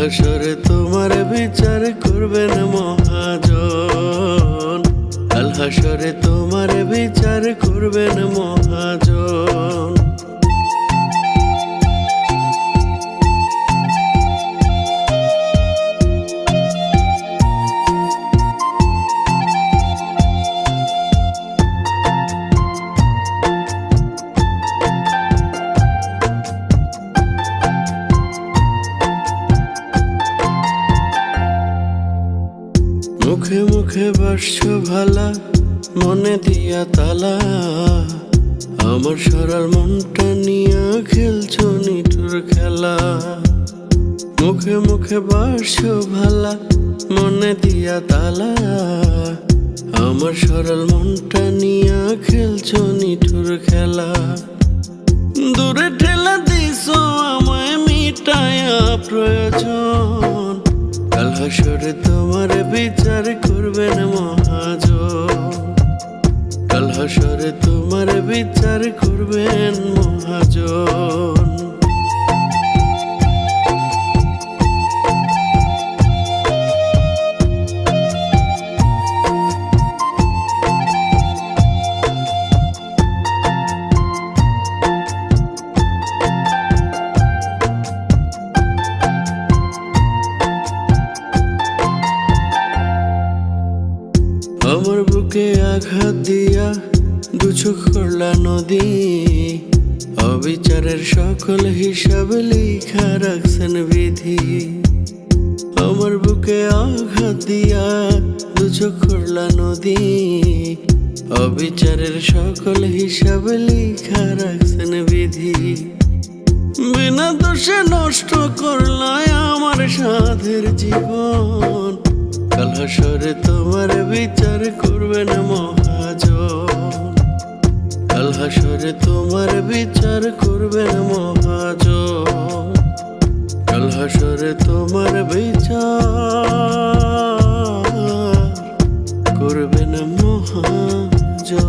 হাসরে তোমার বিচার করবেন মহাজন। কাল হাসরে তোমার বিচার করবেন মহাজন। মুখে মুখে বাসছ ভালা, মনে দিয়া তালা, আমার সরার মনটা নিয়া খেলছো নিঠুর খেলা। মুখে মুখে বাসছ ভালা, মনে দিয়া তালা, আমার সরল মনটা নিয়া খেলছো নিঠুর খেলা। দূরে ঠেলা দিছো আমায় মিটায়া প্রয়োজন। কাল হাসরে তোমার বিচার করবেন মহাজন। কাল হাসরে তোমার বিচার করবেন মহাজন। আমার বুকে আঘাত দিয়া দু চোখ করলা নদী, অবিচারের সকল হিসাব লিখা রাখছেন বিধি। আমার বুকে আঘাত দিয়া দু চোখ করলা নদী, অবিচারের সকল হিসাব লিখা রাখছেন বিধি। বিনা দোষে নষ্ট করলায় আমার সাধের জীবন। কাল হাসরে তোমার বিচার করবেন মহাজন। কাল হাসরে তোমার বিচার করবেন মহাজন। কাল হাসরে তোমার বিচার করবেন মহাজন।